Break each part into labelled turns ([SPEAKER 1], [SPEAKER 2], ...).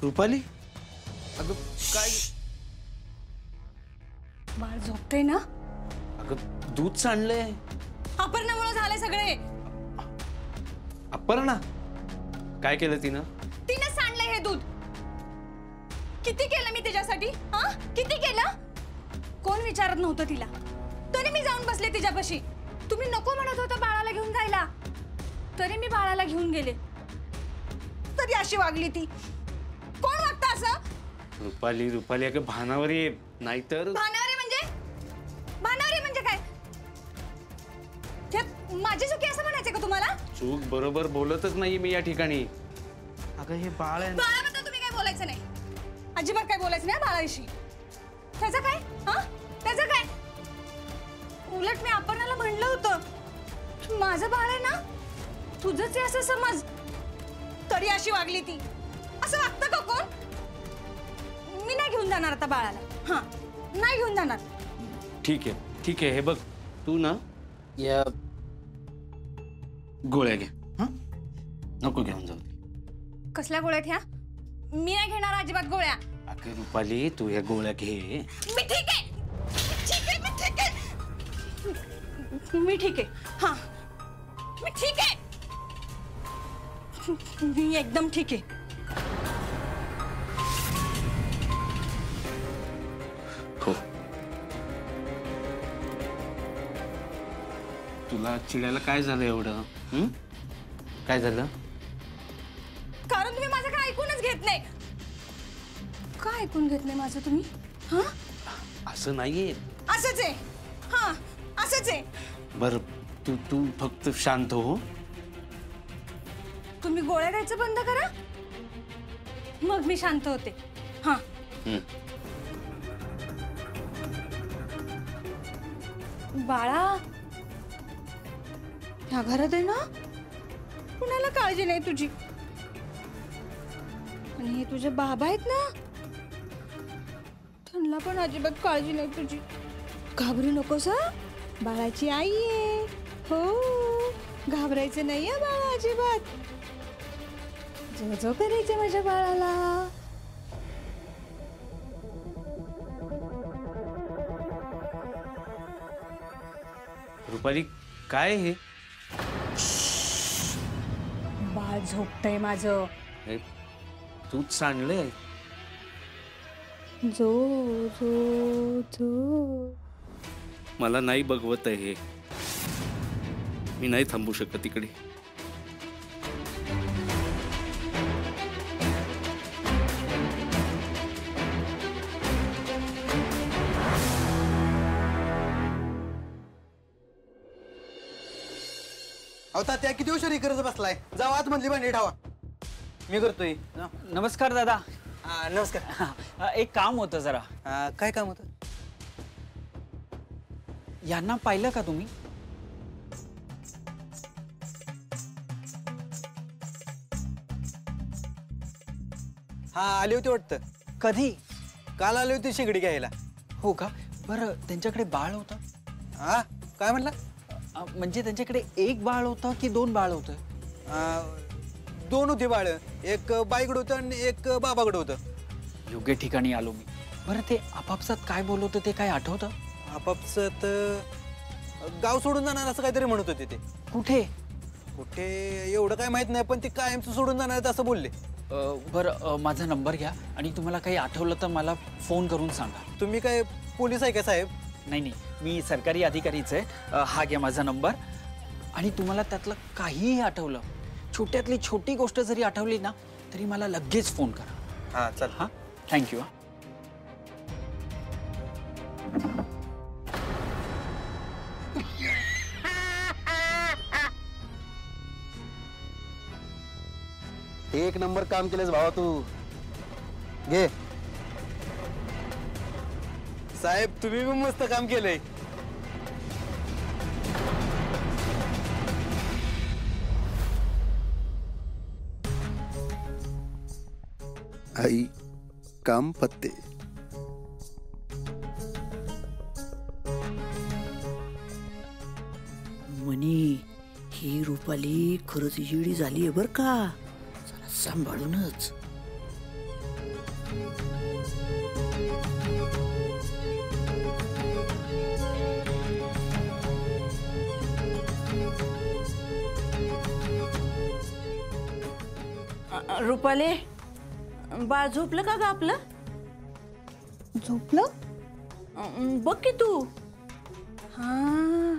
[SPEAKER 1] रुपाली, अगं काय?
[SPEAKER 2] बाळ झोपते ना?
[SPEAKER 1] अगं दूध सांडलंय.
[SPEAKER 2] अपर्णामुळे झाले सगळे.
[SPEAKER 1] अपर्णा काय केलं तिनं?
[SPEAKER 2] तिने सांडलंय हे दूध. किती केलं मी तिच्यासाठी? हा, किती केलं? कोण विचारत नव्हतं तिला, तरी मी जाऊन बसले तिच्यापाशी. तुम्ही नको म्हणत होता बाळाला घेऊन जायला, तरी मी बाळाला घेऊन गेले. तरी अशी वागली ती. कोण वागतं असं?
[SPEAKER 1] रुपाली, रुपाली अगं भानावर ये, नाहीतर.
[SPEAKER 2] भानावरी म्हणजे काय? माझी चुकी असं म्हणायचं का तुम्हाला?
[SPEAKER 1] चूक बरोबर बोलतच नाही मी या ठिकाणी. अगं हे बाळ आहे.
[SPEAKER 2] बाळाबद्दल तुम्ही काय बोलायचं नाही, अजिबात काय बोलायचं नाही बाळाविषयी. त्याचं काय? हा, त्याचं काय? उलट मी अपर्णाला म्हणलं होतं, माझं बाळ आहे ना, तुझंच आहे असं समज. तरी अशी वागली ती. असं वागतं का कोण? मी नाही घेऊन जाणार आता बाळाला. हा, नाही घेऊन जाणार.
[SPEAKER 1] ठीक आहे, ठीक आहे. हे बघ, तू ना या गोळ्या घे. हा, नको घेऊन जाऊ.
[SPEAKER 2] कसल्या गोळ्यात ह्या? मी नाही घेणार अजिबात गोळ्या.
[SPEAKER 1] अगं रुपाली, तू या गोळ्या घे.
[SPEAKER 2] मी ठीक आहे, मी ठीक आहे. हा, मी ठीक आहे. मी एकदम ठीक आहे.
[SPEAKER 1] हो. तुला चिडायला काय झालं एवढं? काय झालं?
[SPEAKER 2] कारण तुम्ही माझं काय ऐकूनच घेत नाही. काय ऐकून घेत नाही माझं तुम्ही? हा,
[SPEAKER 1] असं नाहीये.
[SPEAKER 2] असंच आहे. हा, असंच आहे.
[SPEAKER 1] बर, तू फक्त शांत हो.
[SPEAKER 2] तुम्ही गोळ्या द्यायचं बंद करा, मग मी शांत होते. हा. बाळा, ह्या घरात आहे ना, कुणाला काळजी नाही तुझी. आणि हे तुझे बाबा आहेत ना, त्यांना पण अजिबात काळजी नाही तुझी. घाबरू नकोस हा, बाळाची आई आहे. हो, घाबरायचं नाही आहे बाळा अजिबात. जो करायचं माझ्या बाळाला.
[SPEAKER 1] रुपाली, काय हे?
[SPEAKER 2] बाळ झोपतंय माझं.
[SPEAKER 1] दूध सांडलंय.
[SPEAKER 2] जो जो जो
[SPEAKER 1] मला नाही बघवत आहे हे. मी नाही थांबू शकत इकडे.
[SPEAKER 3] त्या किती उशिरी करत बसलाय? जाऊ आत मधली भांडी ठावा, मी करतोय.
[SPEAKER 4] नमस्कार दादा.
[SPEAKER 3] नमस्कार.
[SPEAKER 4] एक काम होतं जरा.
[SPEAKER 3] काय काम होतं?
[SPEAKER 4] यांना पाहिलं का तुम्ही?
[SPEAKER 3] हा, आली होती वाटतं.
[SPEAKER 4] कधी?
[SPEAKER 3] काल आली होती शेगडी घ्यायला.
[SPEAKER 4] हो का? बरं, त्यांच्याकडे बाळ होतं?
[SPEAKER 3] हा, काय म्हणला?
[SPEAKER 4] म्हणजे त्यांच्याकडे एक बाळ होतं की दोन बाळ होतं?
[SPEAKER 3] दोन होती बाळ. एक बाईकडं होतं आणि एक बाबाकडं होतं.
[SPEAKER 4] योग्य ठिकाणी आलो मी. बरं, ते आपापसात काय बोलत होते, ते काय आठवतं?
[SPEAKER 3] आपापसात गाव सोडून जाणार असं काहीतरी म्हणत होते ते.
[SPEAKER 4] कुठे
[SPEAKER 3] कुठे एवढं काय माहित नाही, पण ते कायमचं सोडून जाणार आहेत असं बोलले.
[SPEAKER 4] बरं, माझा नंबर घ्या आणि तुम्हाला काही आठवलं तर मला फोन करून सांगा.
[SPEAKER 3] तुम्ही काय पोलीस आहे का साहेब?
[SPEAKER 4] नाही नाही, मी सरकारी अधिकारीच आहे. हा घ्या माझा नंबर. आणि तुम्हाला त्यातलं काहीही आठवलं, छोट्यातली छोटी गोष्ट जरी आठवली ना, तरी मला लगेच फोन करा.
[SPEAKER 3] हां, चल.
[SPEAKER 4] हां, थँक्यू. हां.
[SPEAKER 3] एक नंबर काम केलेस भावा तू. घे साहेब, तुम्ही पण मस्त काम केलंय.
[SPEAKER 5] आई काम पत्ते.
[SPEAKER 6] मनी, ही रुपाली खरंच येडी झाली आहे बर का. जरा सांभाळूनच. रुपाले बाळ झोपलं का ग आपलं?
[SPEAKER 2] झोपलं?
[SPEAKER 6] बघ की तू.
[SPEAKER 2] हा,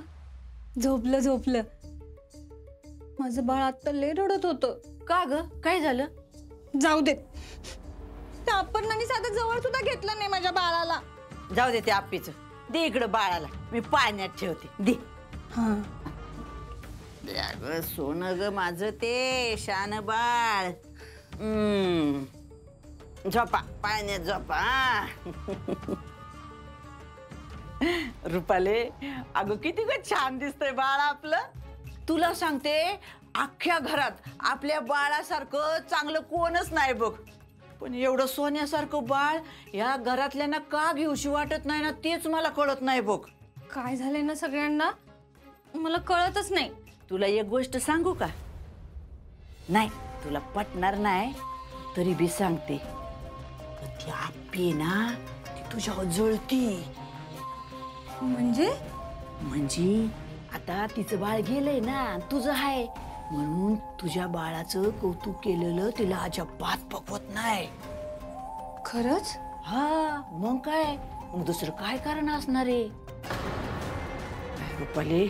[SPEAKER 2] झोपलं. माझं बाळ आत्ता लय रडत होतं.
[SPEAKER 6] का ग काय झालं?
[SPEAKER 2] जाऊ देत. त्या अपर्णाने साधं जवळ सुद्धा घेतलं नाही माझ्या बाळाला.
[SPEAKER 6] जाऊ दे ते आप्पीचं. दे इकडं बाळाला, मी पाण्यात ठेवते. दे.
[SPEAKER 2] हा,
[SPEAKER 6] अगं सोनं ग माझं ते शान बाळ. झोपा पाण्यात झोपा. रुपाले अगं किती ग छान दिसतंय बाळ आपलं. तुला सांगते अख्ख्या घरात आपल्या बाळासारखं चांगलं कोणच नाही बघ. पण एवढं सोन्यासारखं बाळ या घरातल्यांना का घेऊशी वाटत नाही ना तेच मला कळत नाही बघ.
[SPEAKER 2] काय झालंय ना सगळ्यांना मला कळतच नाही.
[SPEAKER 6] तुला एक गोष्ट सांगू का? नाही तुला पटणार नाही तरी बी सांगते. ती आप्पी ना ती तुझ्यावर जळती.
[SPEAKER 2] म्हणजे
[SPEAKER 6] आता तिचं बाळ गेलंय ना तुझं आहे म्हणून तुझ्या बाळाचं कौतुक केलेलं तिला अजिबात पकवत नाही.
[SPEAKER 2] खरंच?
[SPEAKER 6] हा मग काय, मग दुसरं काय कारण असणार आहे? रुपाली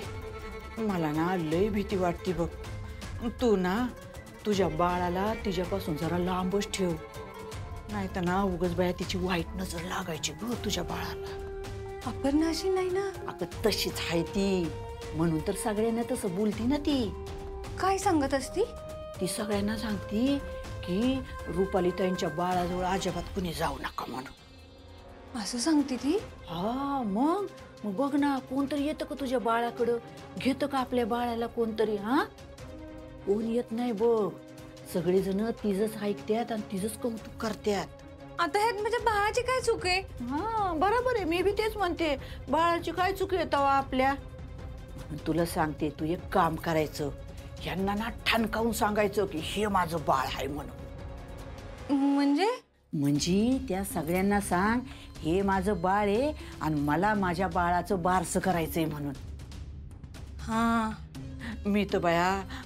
[SPEAKER 6] मला ना लय भीती वाटते बघ. तू ना तुझ्या बाळाला तिच्यापासून जरा लांबच ठेव. नाही तर ना उगाच बाया तिची वाईट नजर लागायची ग तुझ्या बाळाला.
[SPEAKER 2] अपर्णा अशी नाही ना.
[SPEAKER 6] अगं तशीच आहे ती म्हणून तर सगळ्यांना तसं बोलती ना ती.
[SPEAKER 2] काय सांगत असती?
[SPEAKER 6] ती सगळ्यांना सांगती की रुपाली त्यांच्या बाळाजवळ अजिबात कुणी जाऊ नका म्हणून.
[SPEAKER 2] असं सांगते ती?
[SPEAKER 6] हा मग बघ ना कोणतरी येतं का तुझ्या बाळाकडं? घेतं का आपल्या बाळाला कोणतरी? हा कोण येत नाही बघ. सगळेजण तिचंच ऐकतात आणि तिचंच कौतुक करतात.
[SPEAKER 2] आता ह्यात माझ्या बाळाची काय चूक आहे?
[SPEAKER 6] हा बरोबर आहे, मी बी तेच म्हणते. बाळाची काय चूक आहे तेव्हा आपल्या? तुला सांगते तू एक काम करायचं, यांना ना ठणकावून सांगायचं की हे माझं बाळ आहे म्हणून.
[SPEAKER 2] म्हणजे
[SPEAKER 6] त्या सगळ्यांना सांग हे माझं बाळ आहे आणि मला माझ्या बाळाचं बारसं करायचंय म्हणून.
[SPEAKER 2] हा,
[SPEAKER 6] मी तर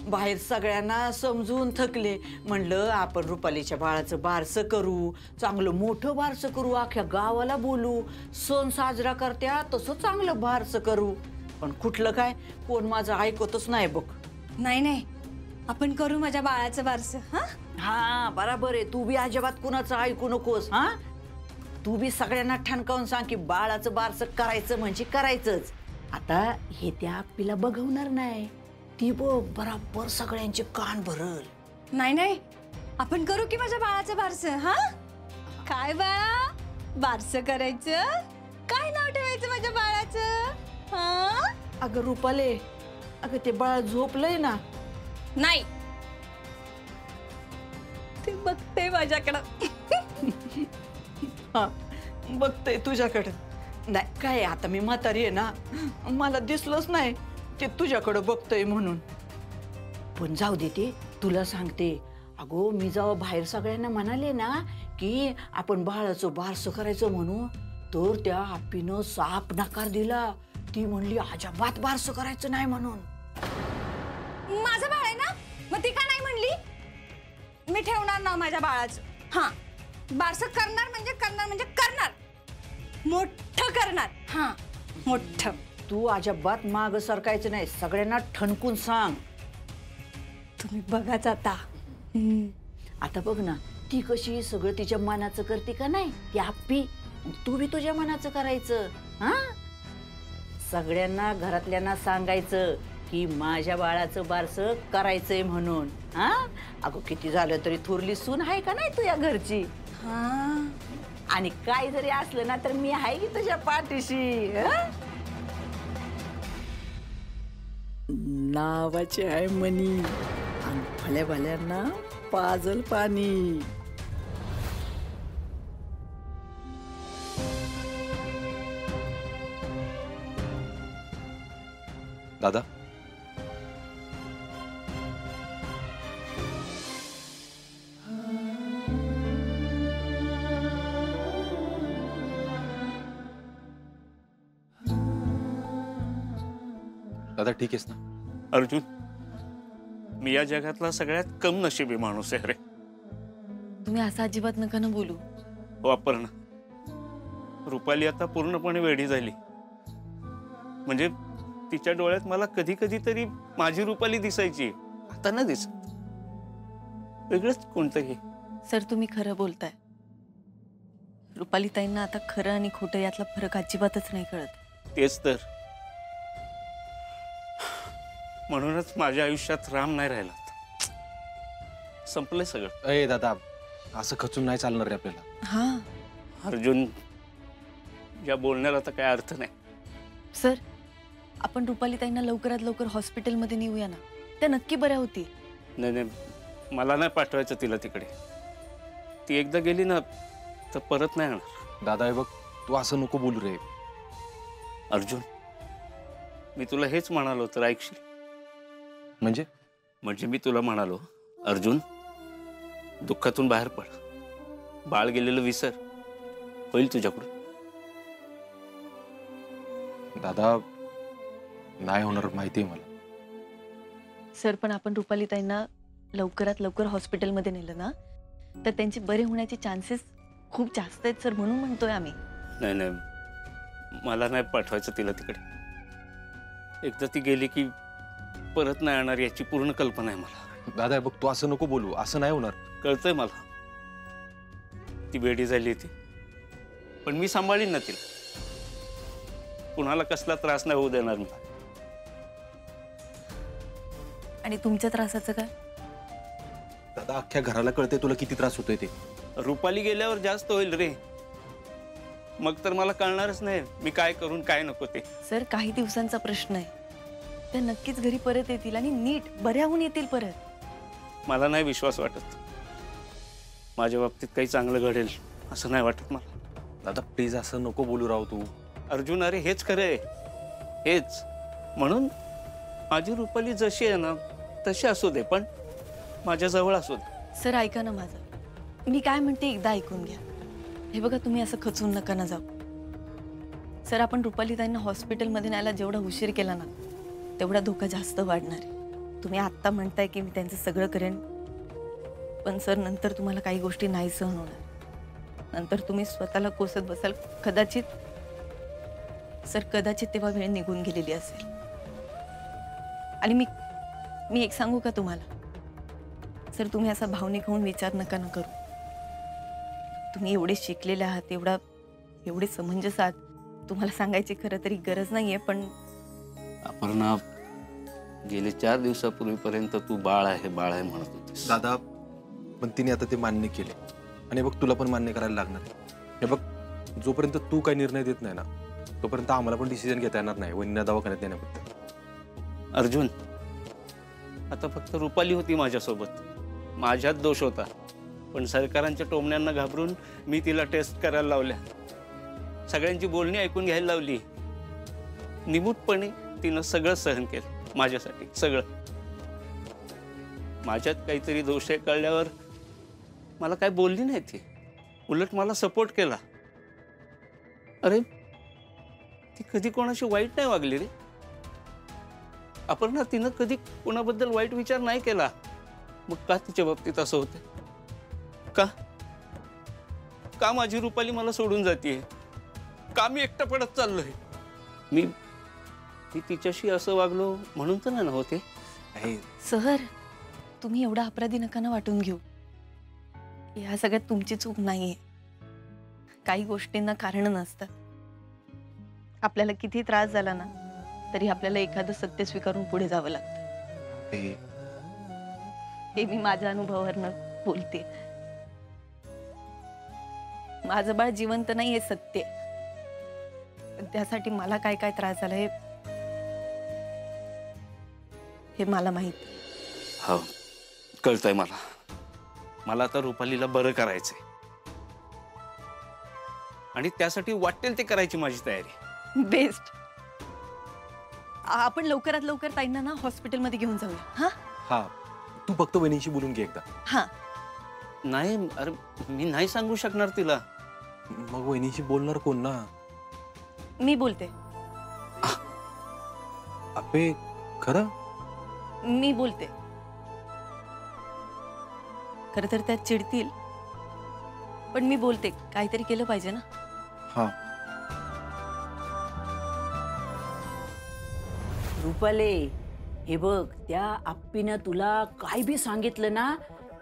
[SPEAKER 6] बाहेर सगळ्यांना समजून थकले. म्हणलं आपण रुपालीच्या बाळाचं बारसं करू, चांगलं मोठं बारसं करू, अख्ख्या गावाला बोलू, सण साजरा करत्या तसं चांगलं बारसं करू. पण कुठलं काय, कोण माझं ऐकतच नाही बघ.
[SPEAKER 2] नाही आपण करू माझ्या बाळाचं बारसं.
[SPEAKER 6] हा बरोबर आहे. तू बी अजिबात कुणाचं ऐकू नकोस. हा तू बी सगळ्यांना ठणकावून सांग की बाळाचं बारसं करायचं म्हणजे करायचंच. आता हे त्या आप्पीला बघवणार नाही. ती बघ बराबर सगळ्यांचे कान भरल.
[SPEAKER 2] नाही आपण करू की माझ्या बाळाचं बारसं. हा काय बाळा बारसं करायचं? काय नाव ठेवायचं माझ्या बाळाचं? हा
[SPEAKER 6] अगं रुपाले अगं ते बाळ झोपलंय ना.
[SPEAKER 2] नाही ते बघते माझ्याकडं.
[SPEAKER 6] हा बघतय तुझ्याकडं. नाही काय आता मी म्हातारी आहे ना, मला दिसलंच नाही ते तुझ्याकडं बघतय म्हणून. पण जाऊ दे ते तुला सांगते. अगो मी जेव्हा बाहेर सगळ्यांना म्हणाले ना की आपण बाळाचं बारसं करायचं म्हणू, तर त्या आप्पीनं साप नकार दिला. ती म्हणली अजिबात बारसं करायचं नाही म्हणून.
[SPEAKER 2] माझं बाळ आहे ना, मग ती का नाही म्हणली? मी ठेवणार ना माझ्या बाळाचं. हा बारसं करणार म्हणजे करणार, मोठं करणार. हा मोठं.
[SPEAKER 6] तू अजिबात माग सरकायचं नाही. सगळ्यांना ठणकून सांग.
[SPEAKER 2] तुम्ही बघाच आता.
[SPEAKER 6] आता बघ ना ती कशी सगळं तिच्या मनाचं करते का नाही ती आप्पी. तू बी तुझ्या मनाचं करायचं. हा सगळ्यांना घरातल्यांना सांगायचं की माझ्या बाळाचं बारसं करायचंय म्हणून. हा अगं किती झालं तरी थोरली सून आहे का नाही तुझ्या घरची.
[SPEAKER 2] हा
[SPEAKER 6] आणि काय जरी असलं ना तर मी आहे की तुझ्या पाठीशी. नावाची आहे मनी आणि भल्या भल्यांना पाजल पाणी.
[SPEAKER 7] दादा दादा ठीक आहेस ना?
[SPEAKER 1] अर्जुन, मी या जगातला सगळ्यात कम नशिबी माणूस आहे रे.
[SPEAKER 8] तुम्ही असं अजिबात नका ना बोलू.
[SPEAKER 1] हो अपर्णा, रुपाली आता पूर्णपणे वेडी झाली. म्हणजे तिच्या डोळ्यात मला कधी कधी तरी माझी रुपाली दिसायची, आता ना दिसत. वेगळंच कोणतंही.
[SPEAKER 8] सर तुम्ही खरं बोलताय. रुपाली ताईंना आता खरं आणि खोटं यातला फरक अजिबातच नाही कळत.
[SPEAKER 1] तेच तर. म्हणूनच माझ्या आयुष्यात राम नाही राहिला. संपलंय सगळं.
[SPEAKER 7] अय दादा, असं खचून नाही चालणार रे आपल्याला.
[SPEAKER 8] हा
[SPEAKER 1] अर्जुन, या बोलण्याला तर काय अर्थ नाही.
[SPEAKER 8] सर, आपण रुपाली ताईंना लवकरात लवकर हॉस्पिटलमध्ये नेऊया ना. त्या नक्की बऱ्या होतील.
[SPEAKER 1] नाही नाही, मला नाही पाठवायचं तिला तिकडे. ती एकदा गेली ना तर परत नाही येणार.
[SPEAKER 7] दादा हे बघ, तू असं नको बोलू रे.
[SPEAKER 1] अर्जुन, मी तुला हेच म्हणालो तर ऐकशील?
[SPEAKER 7] म्हणजे
[SPEAKER 1] मी तुला म्हणालो, अर्जुन दुःखातून बाहेर पड. बाळ गेलेलं विसर, होईल तुझ्याकडून.
[SPEAKER 7] दादा नाही होणार माहिती आहे मला.
[SPEAKER 8] सर, पण आपण रुपाली ताईंना लवकरात लवकर हॉस्पिटलमध्ये नेलं ना तर त्यांचे बरे होण्याचे चान्सेस खूप जास्त आहेत सर, म्हणून म्हणतोय आम्ही.
[SPEAKER 1] नाही नाही, मला नाही पाठवायचं तिला तिकडे. एकदा ती गेली की परत नाही येणार याची पूर्ण कल्पना आहे मला.
[SPEAKER 7] दादा हे बघ, तू असं नको बोलू. असं नाही होणार.
[SPEAKER 1] कळतंय मला, ती बेडी झाली ती, पण मी सांभाळीन ना तिला. कुणाला कसला त्रास नाही होऊ देणार मी.
[SPEAKER 8] आणि तुमच्या त्रासाचं काय?
[SPEAKER 7] दादा अख्ख्या घराला कळते तुला किती त्रास होतोय ते.
[SPEAKER 1] रुपाली गेल्यावर जास्त होईल रे. मग तर मला कळणारच नाही मी काय करून काय नको ते.
[SPEAKER 8] सर, काही दिवसांचा प्रश्न आहे. त्या नक्कीच घरी परत येतील आणि नीट बऱ्या होऊन येतील परत.
[SPEAKER 1] मला नाही विश्वास वाटत माझ्या बाबतीत काही चांगलं घडेल असं नाही वाटत मला.
[SPEAKER 7] दादा प्लीज असं नको बोलू राव तू.
[SPEAKER 1] अर्जुन, अरे हेच खरं आहे, हेच. म्हणून माझी रुपाली जशी आहे ना तशी असू दे, पण माझ्या जवळ असू दे.
[SPEAKER 8] सर ऐका ना माझं, मी काय म्हणते एकदा ऐकून घ्या. हे बघा, तुम्ही असं खचून नका ना जाऊ. सर, आपण रुपाली ताईंना हॉस्पिटलमध्ये न्यायला जेवढा उशीर केला ना तेवढा धोका जास्त वाढणार आहे. तुम्ही आत्ता म्हणताय की मी त्यांचं सगळं करेन, पण सर नंतर तुम्हाला काही गोष्टी नाही सहन होणार. नंतर तुम्ही स्वतःला कोसत बसाल. कदाचित तेव्हा वेळ निघून गेलेली असेल. आणि मी एक सांगू का तुम्हाला? सर, तुम्ही असा भावनिक होऊन विचार नका ना करू. तुम्ही एवढे शिकलेले आहात, एवढे समंजस आहात. तुम्हाला सांगायची खरं तरी गरज नाहीये, पण
[SPEAKER 1] अपर्णा, गेले 4 दिवसापूर्वीपर्यंत तू बाळ आहे म्हणत होतीस.
[SPEAKER 7] दादा पण तिने आता ते मान्य केले आणि बघ तुला पण मान्य करायला लागणार. हे बघ, जोपर्यंत तू काही निर्णय देत नाही ना तोपर्यंत आम्हाला पण डिसिजन घेता येणार नाही वहिनीला दवाखान्यात नेण्याबद्दल.
[SPEAKER 1] अर्जुन, आता फक्त रुपाली होती माझ्यासोबत, माझ्यात दोष होता. पण सरकारांच्या टोमण्यांना घाबरून मी तिला टेस्ट करायला लावल्या, सगळ्यांची बोलणी ऐकून घ्यायला लावली. निमूटपणे तिनं सगळं सहन केलं माझ्यासाठी, सगळं. माझ्यात काहीतरी दोष आहे कळल्यावर मला काय बोलली नाही ती, उलट मला सपोर्ट केला. अरे ती कधी कोणाशी वाईट नाही वागली रे. अपर्णा, तिनं कधी कोणाबद्दल वाईट विचार नाही केला. मग का तिच्या बाबतीत असं होतं? का माझी रुपाली मला सोडून जातीये? का मी एकटा पडत चाललोय? मी तिच्याशी असं वागलो म्हणून तर नाही होते.
[SPEAKER 8] सर, तुम्ही एवढा अपराधी नका ना वाटून घेऊ. ह्या सगळ्यात तुमची चूक नाहीये. काही गोष्टींना कारण नसतात. आपल्याला किती त्रास झाला ना तरी आपल्याला एखादं सत्य स्वीकारून पुढे जावं लागतं. हे मी माझ्या अनुभवावरनं बोलते. माझं बाळ जिवंत नाही हे सत्य, पण त्यासाठी मला काय काय त्रास झाला हे मला माहिती.
[SPEAKER 1] हो, कळतंय मला. मला आता रुपालीला बरं करायचंय आणि त्यासाठी वाटेल ते करायची माझी तयारी.
[SPEAKER 8] बेस्ट. आपण लवकरात लवकर ताईंना ना हॉस्पिटलमध्ये घेऊन जाऊया. हा
[SPEAKER 7] हा, तू फक्त वहिनीशी बोलून घे एकदा.
[SPEAKER 8] हा.
[SPEAKER 1] नाही, अरे मी नाही सांगू शकणार तिला.
[SPEAKER 7] मग वहिनीशी बोलणार कोण ना?
[SPEAKER 8] मी बोलते.
[SPEAKER 7] अबे खरं?
[SPEAKER 8] मी बोलते. खरं तर त्या चिडतील, पण मी बोलते, काहीतरी केलं पाहिजे ना.
[SPEAKER 7] हा.
[SPEAKER 6] रुपाले, हे बघ, त्या आप्पीनं तुला काय बी सांगितलं ना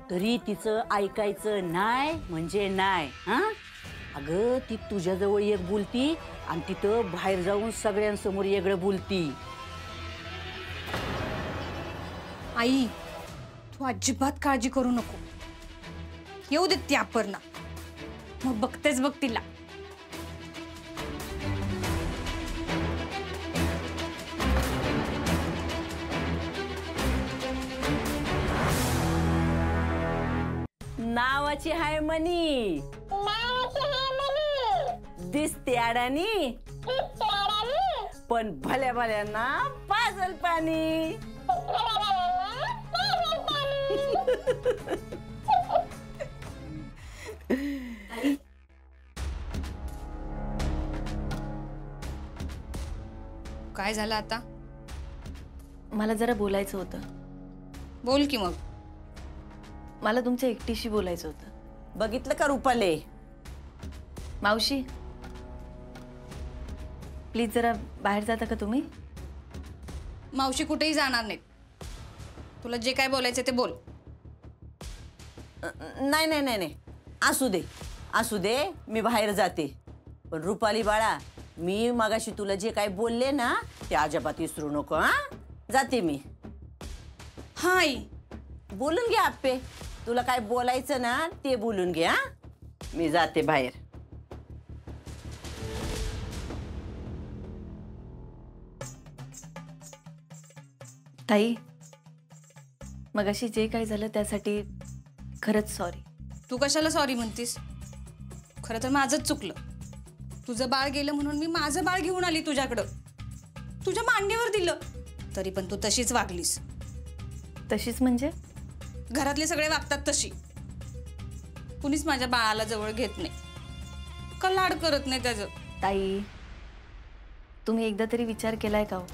[SPEAKER 6] तरी तिचं ऐकायचं नाही म्हणजे नाही. हा, अगं ती तुझ्याजवळ एक बोलती आणि तिथं बाहेर जाऊन सगळ्यांसमोर वेगळं बोलती.
[SPEAKER 2] आई, तू अजिबात काळजी करू नको. येऊ देत ती अपर्णा, मग बघतेच बघ तिला.
[SPEAKER 6] नावाची हाय मनी, दिसते अडाणी, पण भल्या भल्यांना पाजल पाणी.
[SPEAKER 2] काय झालं आता?
[SPEAKER 8] मला जरा बोलायचं होतं.
[SPEAKER 2] बोल की मग.
[SPEAKER 8] मला तुमच्या एकटीशी बोलायचं होतं.
[SPEAKER 6] बघितलं का रुपाले?
[SPEAKER 8] मावशी, प्लीज जरा बाहेर जाता का तुम्ही?
[SPEAKER 2] मावशी कुठेही जाणार नाहीत. तुला जे काय बोलायचं ते बोल.
[SPEAKER 6] नाही नाही नाही नाही, असू दे असू दे, मी बाहेर जाते. पण रुपाली बाळा, मी मगाशी तुला जे काय बोलले ना ते अजिबात विसरू नको. हा, जाते मी.
[SPEAKER 2] हा आई.
[SPEAKER 6] बोलून घे आप्पे, तुला काय बोलायचं ना ते बोलून घे. हा, मी जाते बाहेर.
[SPEAKER 8] ताई, मगाशी जे काय झालं त्यासाठी खरंच सॉरी.
[SPEAKER 2] तू कशाला सॉरी म्हणतीस? खरं तर माझंच चुकलं. तुझं बाळ गेलं म्हणून मी माझं बाळ घेऊन आली तुझ्याकडं, तुझ्या मांडीवर दिलं, तरी पण तू तशीच वागलीस.
[SPEAKER 8] तशीच म्हणजे?
[SPEAKER 2] घरातले सगळे वागतात तशी. कुणीच माझ्या बाळाला जवळ घेत नाही, का लाड करत नाही त्याचं.
[SPEAKER 8] ताई, तुम्ही एकदा तरी विचार केलाय का हो?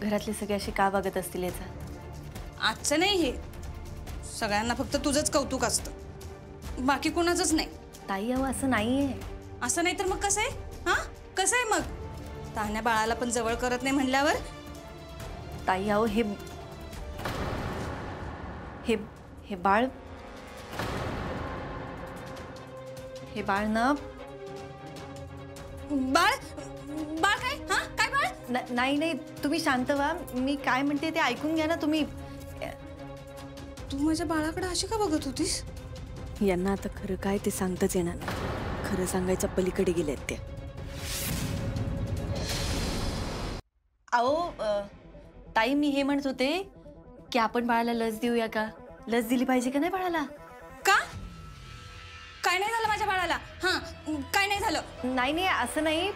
[SPEAKER 8] घरातले सगळे असे का वागत असतील याचा?
[SPEAKER 2] आजचं नाही हे, सगळ्यांना फक्त तुझंच कौतुक असतं, बाकी कोणाचंच नाही.
[SPEAKER 8] ताई अहो, असं नाहीये.
[SPEAKER 2] असं नाही तर मग कसं आहे? हा, कसं आहे मग? तान्या बाळाला पण जवळ करत नाही म्हणल्यावर?
[SPEAKER 8] ताई अहो, हे हे हे बाळ हे बाळ ना.
[SPEAKER 2] बाळ? बाळ काय? हा, काय बाळ?
[SPEAKER 8] नाही नाही, तुम्ही शांत व्हा. मी काय म्हणते ते ऐकून घ्या ना तुम्ही.
[SPEAKER 2] तू माझ्या बाळाकडे अशी का बघत होतीस?
[SPEAKER 8] यांना आता खरं काय ते सांगताच येणार नाही. खरं सांगायच्या पलीकडे गेलेत ते. अहो ताई, मी हे म्हणत होते की आपण बाळाला लस देऊया का? लस दिली पाहिजे का नाही बाळाला?
[SPEAKER 2] का? काय नाही झालं माझ्या बाळाला? हा, काय नाही झालं?
[SPEAKER 8] नाही नाही, असं नाही.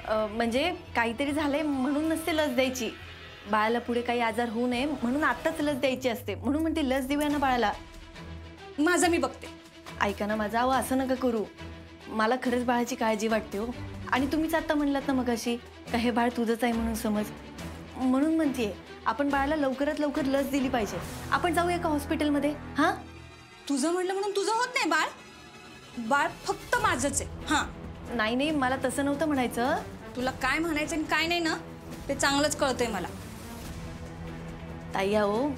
[SPEAKER 8] म्हणजे काहीतरी झालंय म्हणून नसते लस द्यायची. बाळाला पुढे काही आजार होऊ नये म्हणून आत्ताच लस द्यायची असते, म्हणून म्हणते लस देऊया ना बाळाला.
[SPEAKER 2] माझं मी बघते.
[SPEAKER 8] ऐका ना माझं, अहो असं नका करू. मला खरंच बाळाची काळजी वाटते हो. आणि तुम्हीच आता म्हणलात ना मगाशी का हे बाळ तुझंच आहे म्हणून समज. म्हणून म्हणतेय आपण बाळाला लवकरात लवकर लस दिली पाहिजे. आपण जाऊया का हॉस्पिटलमध्ये? हा,
[SPEAKER 2] तुझं म्हणलं म्हणून तुझं होत नाही बाळ. बाळ फक्त माझंच आहे. हा,
[SPEAKER 8] नाही नाही, मला तसं नव्हतं म्हणायचं.
[SPEAKER 2] तुला काय म्हणायचं आणि काय नाही ना ते चांगलंच कळतंय मला.
[SPEAKER 8] ताई अहो,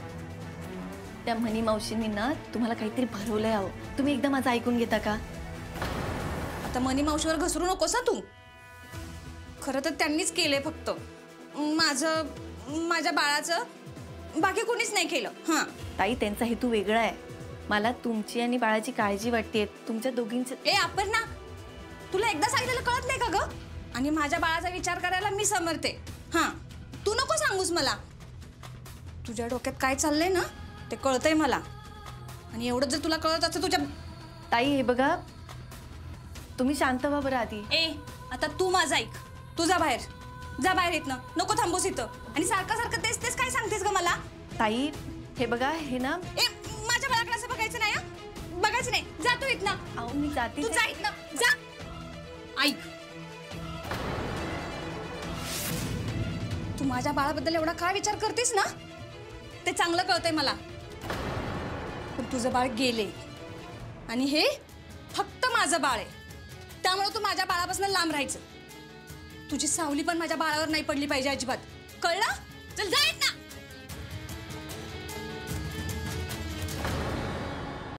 [SPEAKER 8] त्या म्हणी मावशींनी ना तुम्हाला काहीतरी भरवलंय. अहो, तुम्ही एकदा माझं ऐकून घेता का?
[SPEAKER 2] आता मनी मावशीवर घसरू नकोस ना तू. खरं तर त्यांनीच केलंय फक्त माझ्या बाळाचं, बाकी कोणीच नाही केलं. हा
[SPEAKER 8] ताई, त्यांचा हेतू वेगळा आहे. मला तुमची आणि बाळाची काळजी वाटते, तुमच्या दोघींचं.
[SPEAKER 2] ए अपर्णा, तुला एकदा सांगितलेलं कळत नाही का ग? आणि माझ्या बाळाचा विचार करायला मी समर्थे. हा, तू नको सांगूस मला. तुझ्या डोक्यात काय चाललंय ना ते कळतंय मला. आणि एवढं जर तुला कळत असतं तुझ्या.
[SPEAKER 8] ताई हे बघा, तुम्ही शांत व्हा बरं आधी.
[SPEAKER 2] ए, आता तू माझं ऐक. तू जा बाहेर, जा बाहेर येत ना, नको थांबूस इथं. आणि सारखं सारखं तेच तेच काय सांगतेस ग मला?
[SPEAKER 8] ताई हे बघा, हे ना.
[SPEAKER 2] ए, माझ्या बाळाकडे असं बघायचं नाही. बघायचं नाही, जा तू इथं.
[SPEAKER 8] अहो मी जाते.
[SPEAKER 2] तू जा इथं, जा. ऐक, तू माझ्या बाळाबद्दल एवढा काय विचार करतेस ना ते चांगलं कळतंय मला. पण तुझं बाळ गेले आणि हे फक्त माझं बाळ आहे, त्यामुळे तू माझ्या बाळापासून लांब राहायचं. तुझी सावली पण माझ्या बाळावर नाही पडली पाहिजे अजिबात, कळलं? चल जाईत ना.